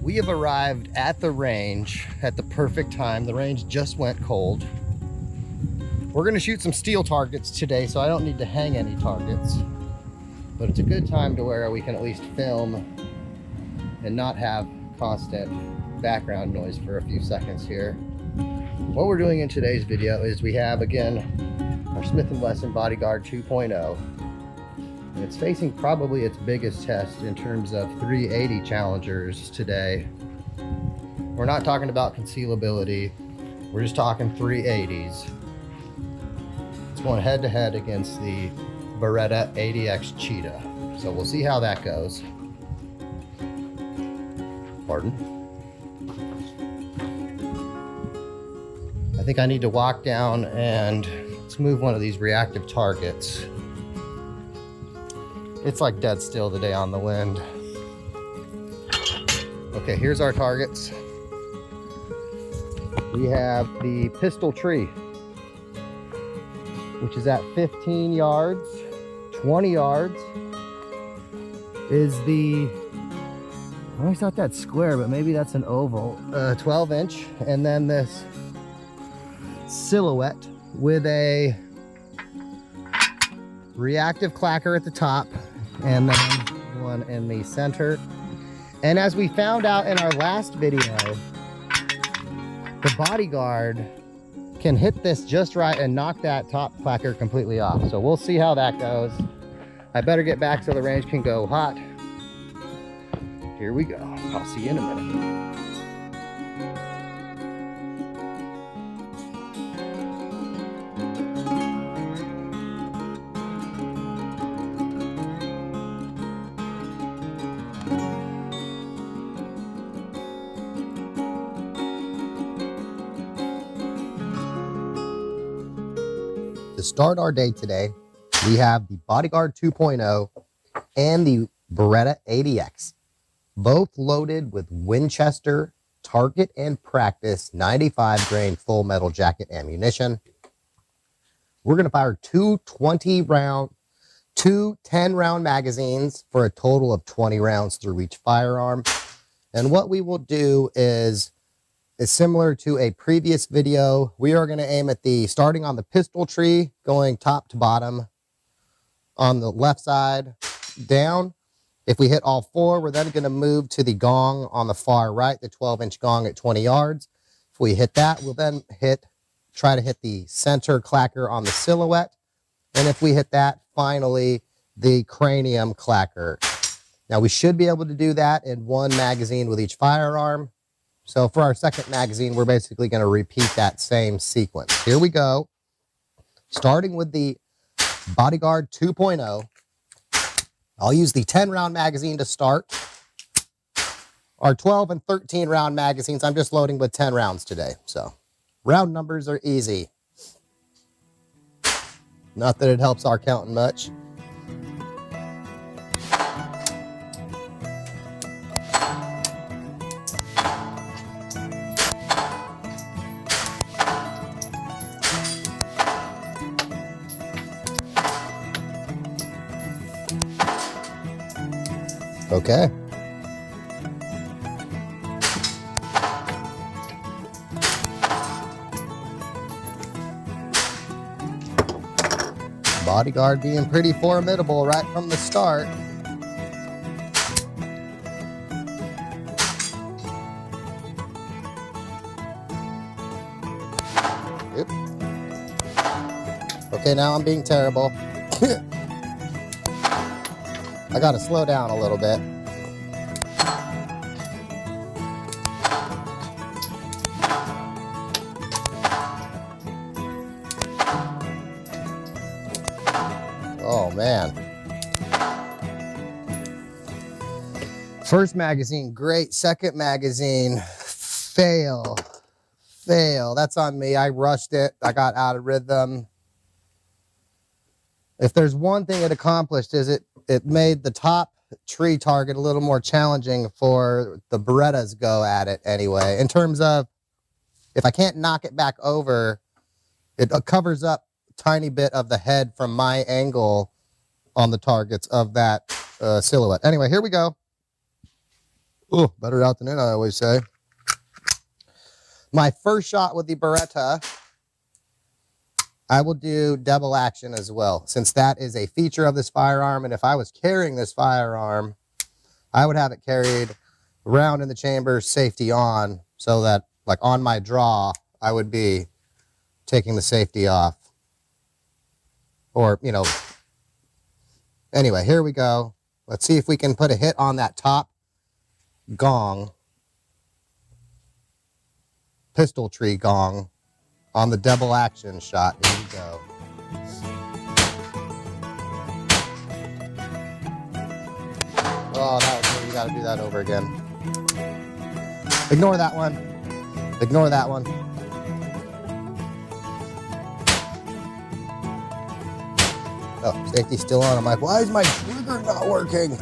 We have arrived at the range at the perfect time. The range just went cold. We're gonna shoot some steel targets today, so I don't need to hang any targets. But it's a good time to where we can at least film and not have constant background noise for a few seconds here. What we're doing in today's video is we have, again, our Smith & Wesson Bodyguard 2.0. And it's facing probably its biggest test in terms of 380 challengers today. We're not talking about concealability. We're just talking 380s. It's going head to head against the Beretta 80X Cheetah. So we'll see how that goes. Pardon. I think I need to walk down and let's move one of these reactive targets. It's like dead still today on the wind. Okay, here's our targets. We have the pistol tree, which is at 15 yards. 20 yards is the, I always thought that's square, but maybe that's an oval. 12 inch, and then this silhouette with a reactive clacker at the top and then one in the center. And as we found out in our last video, the Bodyguard can hit this just right and knock that top clacker completely off. So we'll see how that goes. I better get back so the range can go hot. Here we go. I'll see you in a minute. To start our day today, we have the Bodyguard 2.0 and the Beretta 80X, both loaded with Winchester target and practice 95 grain full metal jacket ammunition. We're going to fire two 10-round magazines for a total of 20 rounds through each firearm. And what we will do is similar to a previous video. We are going to aim at starting on the pistol tree, going top to bottom on the left side down. If we hit all four, we're then going to move to the gong on the far right, the 12-inch gong at 20 yards. If we hit that, we'll then try to hit the center clacker on the silhouette. And if we hit that, finally, the cranium clacker. Now, we should be able to do that in one magazine with each firearm. So for our second magazine, we're basically going to repeat that same sequence. Here we go. Starting with the Bodyguard 2.0. I'll use the 10-round magazine to start. Our 12 and 13-round magazines, I'm just loading with 10 rounds today. So round numbers are easy. Not that it helps our counting much. Okay. Bodyguard being pretty formidable right from the start. Yep. Okay, now I'm being terrible. I gotta slow down a little bit. Oh man. First magazine, great. Second magazine, fail. That's on me. I rushed it. I got out of rhythm. If there's one thing it accomplished is it made the top tree target a little more challenging for the Berettas go at it anyway. In terms of, if I can't knock it back over, it covers up a tiny bit of the head from my angle on the targets of that silhouette. Anyway, here we go. Oh, better out than in, I always say. My first shot with the Beretta, I will do double action as well, since that is a feature of this firearm. And if I was carrying this firearm, I would have it carried round in the chamber, safety on, so that like on my draw, I would be taking the safety off. Or, you know, anyway, here we go. Let's see if we can put a hit on that top gong, pistol tree gong, on the double action shot. Here we go. Oh, that was good. You gotta do that over again. Ignore that one. Ignore that one. Oh, safety's still on. I'm like, why is my trigger not working?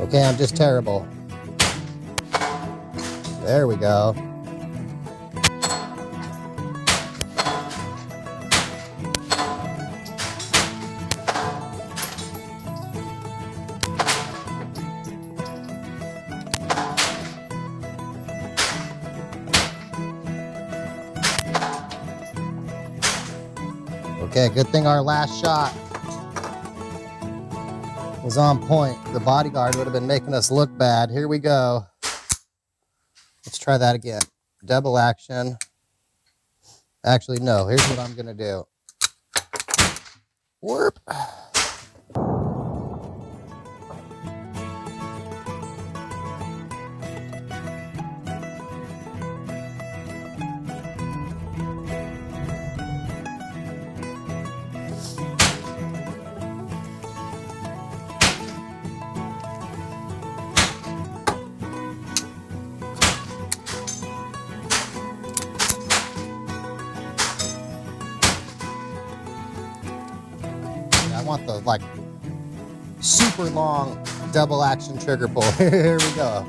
Okay, I'm just terrible. There we go. Okay, good thing our last shot was on point. The Bodyguard would have been making us look bad. Here we go. Let's try that again. Double action. Actually, no. Here's what I'm going to do. Warp. I want the like super long double action trigger pull. Here we go.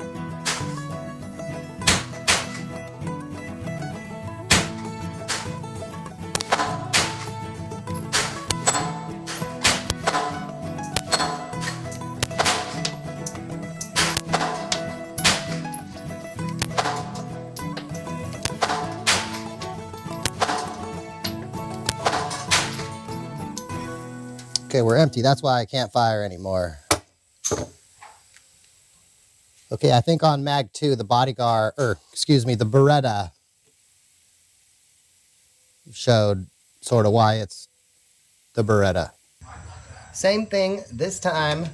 Okay, we're empty. That's why I can't fire anymore. Okay, I think on Mag 2, the Bodyguard, or excuse me, the Beretta showed sort of why it's the Beretta. Same thing this time.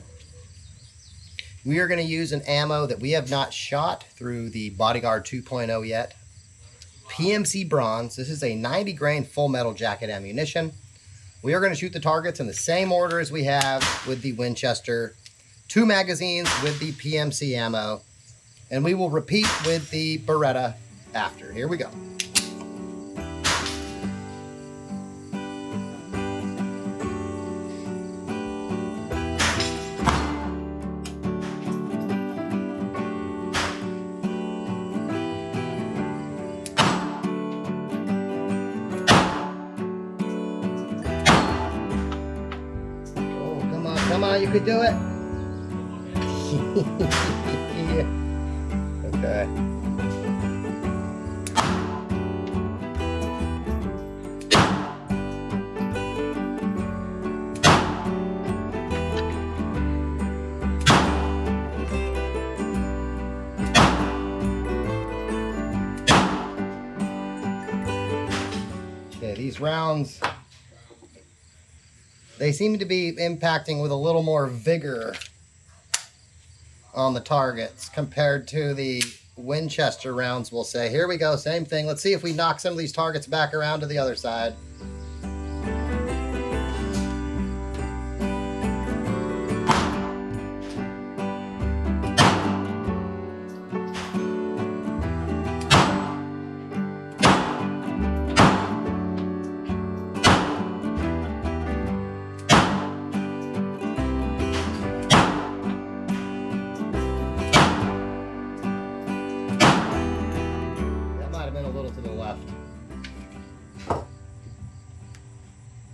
We are going to use an ammo that we have not shot through the Bodyguard 2.0 yet. PMC bronze. This is a 90 grain full metal jacket ammunition. We are going to shoot the targets in the same order as we have with the Winchester. 2 magazines with the PMC ammo. And we will repeat with the Beretta after. Here we go. Come on, you could do it. Okay. Okay, these rounds, they seem to be impacting with a little more vigor on the targets compared to the Winchester rounds, we'll say. Here we go, same thing. Let's see if we knock some of these targets back around to the other side.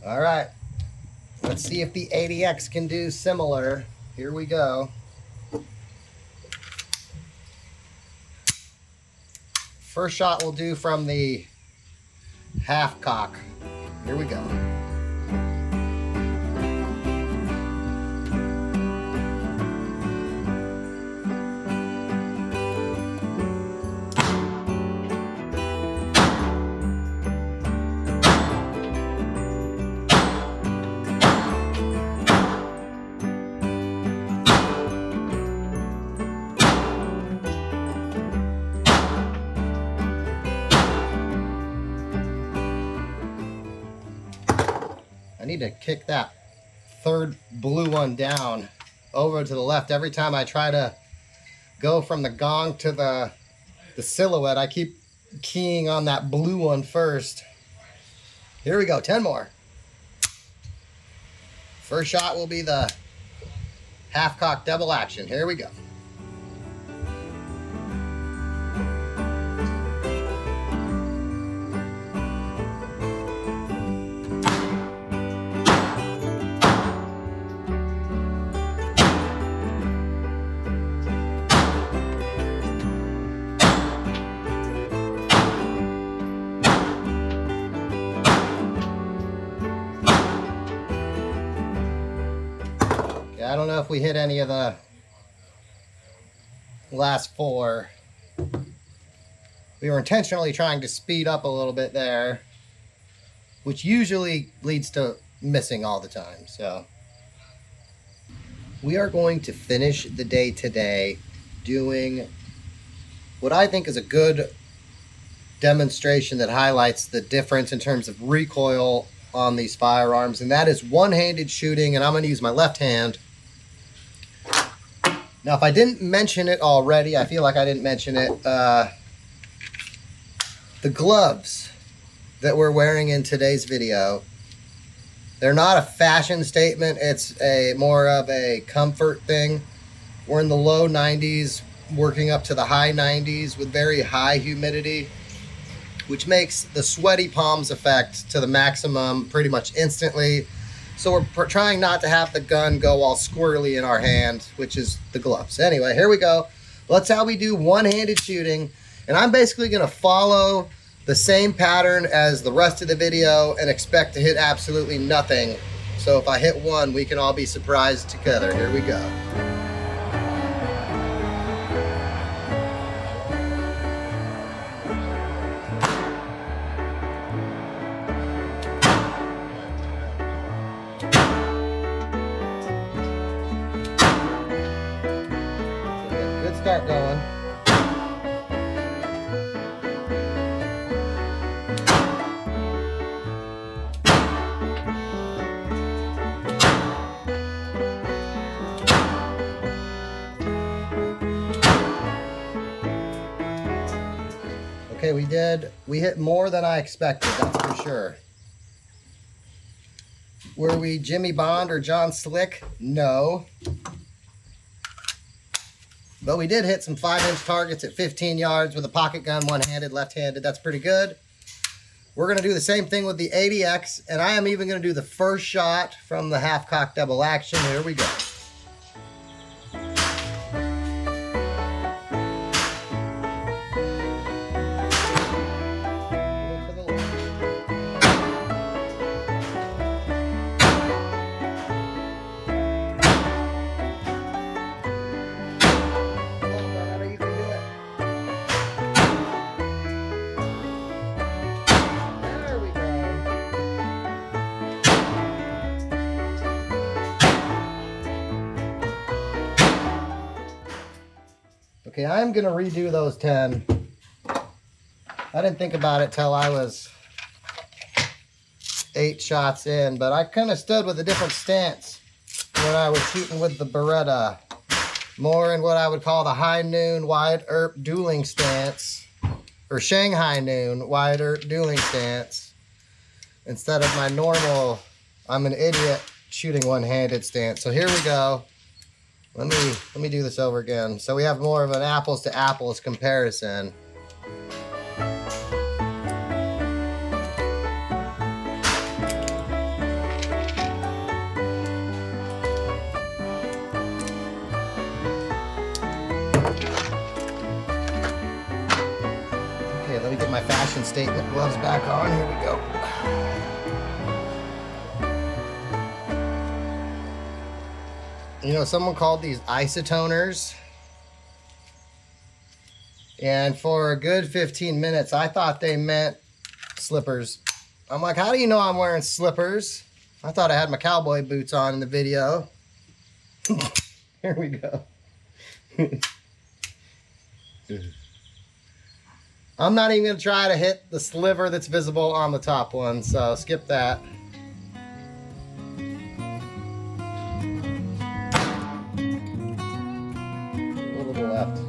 All right, Let's see if the 80X can do similar. Here we go. First shot we'll do from the half cock. Here we go. I need to kick that third blue one down over to the left. Every time I try to go from the gong to the silhouette, I keep keying on that blue one first. Here we go, 10 more. First shot will be the half cock double action. Here we go. I don't know if we hit any of the last four. We were intentionally trying to speed up a little bit there, which usually leads to missing all the time. So we are going to finish the day today doing what I think is a good demonstration that highlights the difference in terms of recoil on these firearms, and that is one-handed shooting, and I'm going to use my left hand. Now, if I didn't mention it already, I feel like I didn't mention it. The gloves that we're wearing in today's video, they're not a fashion statement. It's more of a comfort thing. We're in the low 90s, working up to the high 90s with very high humidity, which makes the sweaty palms effect to the maximum pretty much instantly. So we're trying not to have the gun go all squirrely in our hand, which is the gloves. Anyway, here we go. That's how we do one-handed shooting. And I'm basically going to follow the same pattern as the rest of the video and expect to hit absolutely nothing. So if I hit one, we can all be surprised together. Here we go. Start going. Okay, we hit more than I expected, that's for sure. Were we Jimmy Bond or John Slick? No. But we did hit some 5-inch targets at 15 yards with a pocket gun, one-handed, left-handed. That's pretty good. We're going to do the same thing with the 80X, and I am even going to do the first shot from the half-cock double action. Here we go. Okay, I'm going to redo those 10. I didn't think about it till I was 8 shots in, but I kind of stood with a different stance when I was shooting with the Beretta. More in what I would call the high noon wide erp dueling stance, or Shanghai noon wide erp dueling stance, instead of my normal I'm an idiot shooting one-handed stance. So here we go. Let me do this over again. So we have more of an apples to apples comparison. reinstatement gloves back on. Here we go. You know, someone called these isotoners. And for a good 15 minutes, I thought they meant slippers. I'm like, how do you know I'm wearing slippers? I thought I had my cowboy boots on in the video. Here we go. I'm not even going to try to hit the sliver that's visible on the top one, so skip that. A little to the left.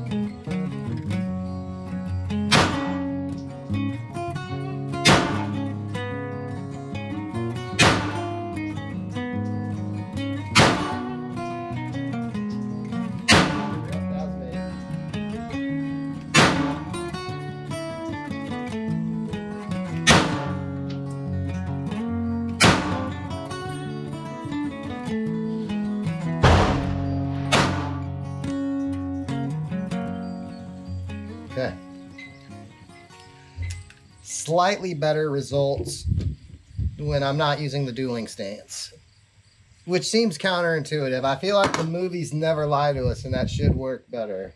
Okay. Slightly better results when I'm not using the dueling stance, which seems counterintuitive. I feel like the movies never lie to us, and that should work better.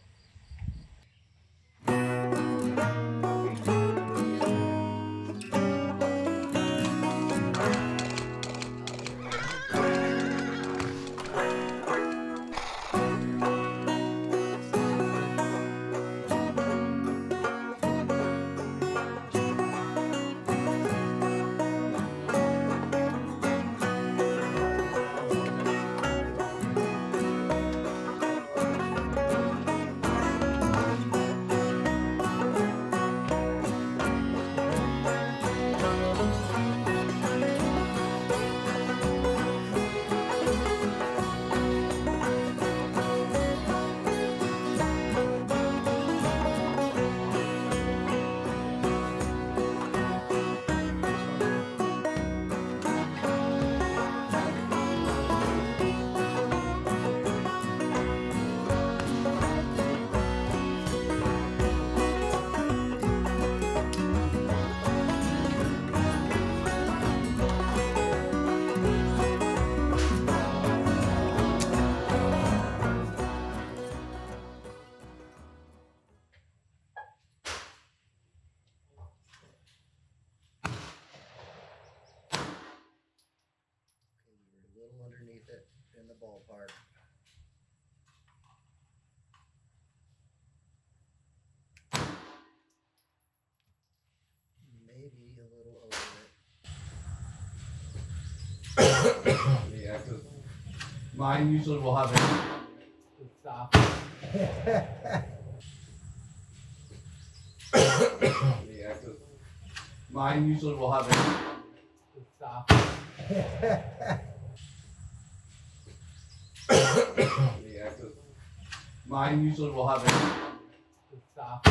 Underneath it in the ballpark. Maybe a little over it. Yeah, because mine usually will have a stop. Yeah, because mine usually will have a stop. Yeah, because mine usually will have a stop.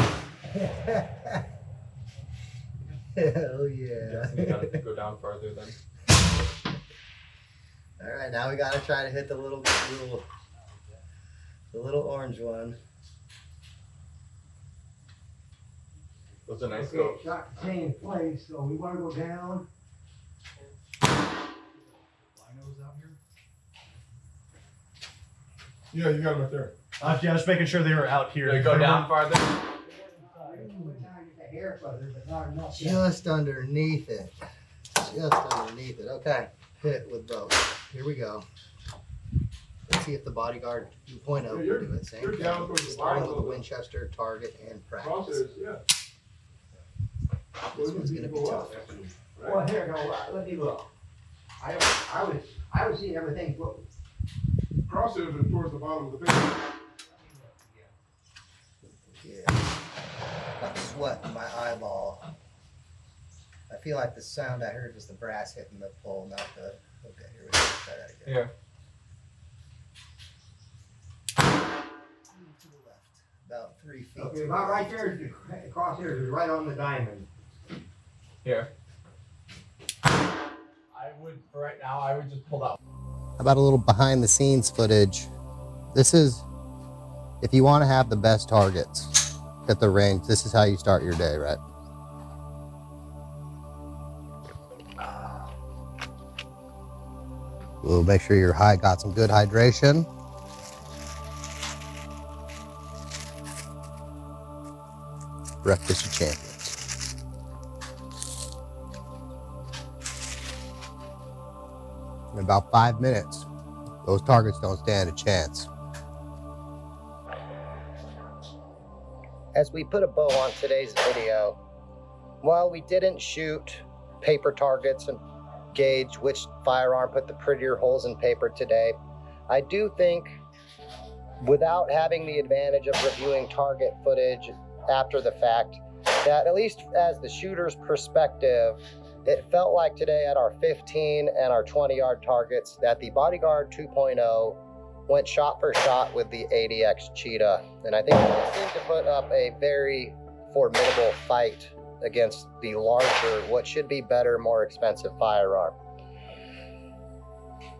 Hell yeah. We gotta go down farther then. All right, now we gotta try to hit the little orange one. Those are nice. Okay, shot the same place, so we want to go down. Binos out here? Yeah, you got them right there. Yeah, just making sure they were out here. They go down farther. Just underneath it. Just underneath it. Okay. Hit with both. Here we go. Let's see if the Bodyguard 2.0 Yeah, will you're- do it. Same you're thing. down towards the Starting bottom with the of the- Winchester, target, and practice. Crosshairs, yeah. This one's going to be tough. Well, here, no, let me look. I was seeing everything. Crosshairs are towards the bottom of the page. Yeah. Got sweat in my eyeball. I feel like the sound I heard was the brass hitting the pole, not the. Okay, here we go. Try that again. Here. To the left. About 3 feet. Okay, about right there, the crosshairs is right on the diamond. Here. I would, for right now, I would just pull that. How about a little behind the scenes footage? This is, if you want to have the best targets at the range, this is how you start your day, right? We'll make sure your hide got some good hydration. Breakfast of champions. In about 5 minutes, those targets don't stand a chance. As we put a bow on today's video, while we didn't shoot paper targets and gauge which firearm put the prettier holes in paper today, I do think, without having the advantage of reviewing target footage after the fact, that at least as the shooter's perspective, it felt like today at our 15 and our 20-yard targets that the Bodyguard 2.0 went shot for shot with the ADX Cheetah. And I think it seemed to put up a very formidable fight against the larger, what should be better, more expensive firearm.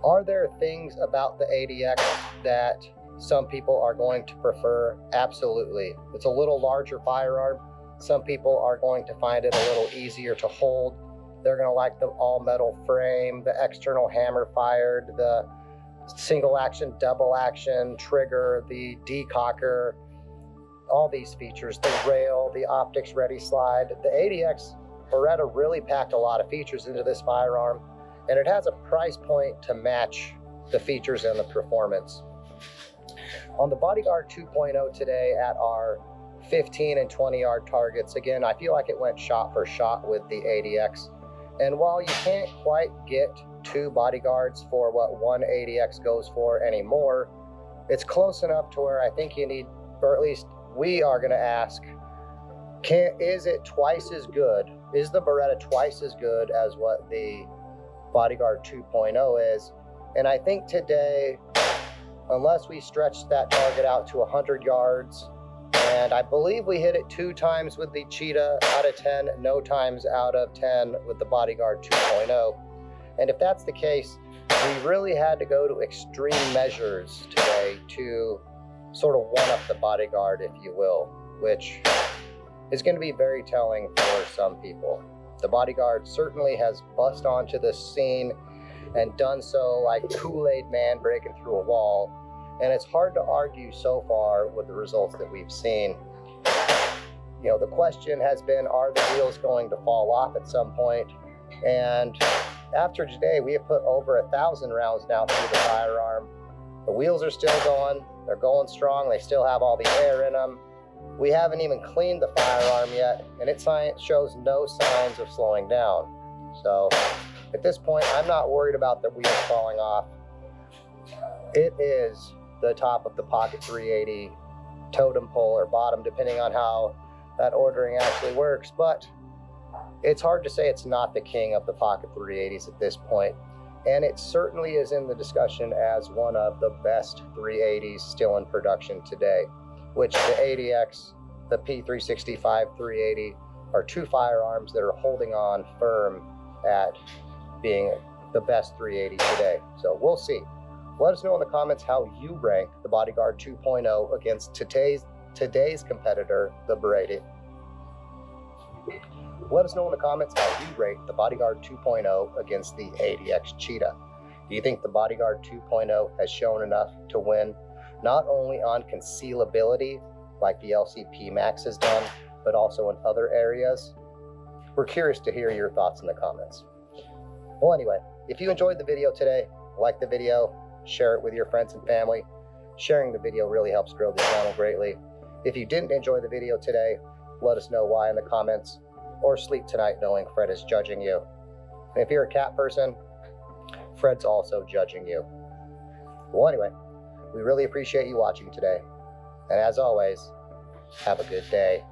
Are there things about the ADX that some people are going to prefer? Absolutely. It's a little larger firearm. Some people are going to find it a little easier to hold. They're going to like the all metal frame, the external hammer fired, the single action, double action trigger, the decocker, all these features, the rail, the optics ready slide. The ADX Beretta really packed a lot of features into this firearm, and it has a price point to match the features and the performance. On the Bodyguard 2.0 today at our 15 and 20-yard targets, again, I feel like it went shot for shot with the ADX. And while you can't quite get 2 Bodyguards for what one ADX goes for anymore, it's close enough to where I think you need, or at least we are going to ask, is it twice as good? Is the Beretta twice as good as what the Bodyguard 2.0 is? And I think today, unless we stretch that target out to 100 yards, and I believe we hit it 2 times with the Cheetah out of 10, no times out of 10 with the Bodyguard 2.0. And if that's the case, we really had to go to extreme measures today to sort of one-up the Bodyguard, if you will, which is going to be very telling for some people. The Bodyguard certainly has bust onto the scene and done so like Kool-Aid Man breaking through a wall. And it's hard to argue so far with the results that we've seen. You know, the question has been, are the wheels going to fall off at some point? And after today, we have put over 1,000 rounds now through the firearm. The wheels are still going. They're going strong. They still have all the air in them. We haven't even cleaned the firearm yet, and it shows no signs of slowing down. So at this point, I'm not worried about the wheels falling off. It is the top of the pocket 380 totem pole or bottom, depending on how that ordering actually works. But it's hard to say it's not the king of the pocket 380s at this point. And it certainly is in the discussion as one of the best 380s still in production today, which the ADX, the P365 380 are 2 firearms that are holding on firm at being the best 380 today. So we'll see. Let us know in the comments how you rank the Bodyguard 2.0 against today's competitor, the Beretta. Let us know in the comments how you rate the Bodyguard 2.0 against the ADX Cheetah. Do you think the Bodyguard 2.0 has shown enough to win, not only on concealability, like the LCP Max has done, but also in other areas? We're curious to hear your thoughts in the comments. Well, anyway, if you enjoyed the video today, like the video, share it with your friends and family. Sharing the video really helps grow the channel greatly. If you didn't enjoy the video today, let us know why in the comments, or sleep tonight knowing Fred is judging you. And if you're a cat person, Fred's also judging you. Well, anyway, we really appreciate you watching today. And as always, have a good day.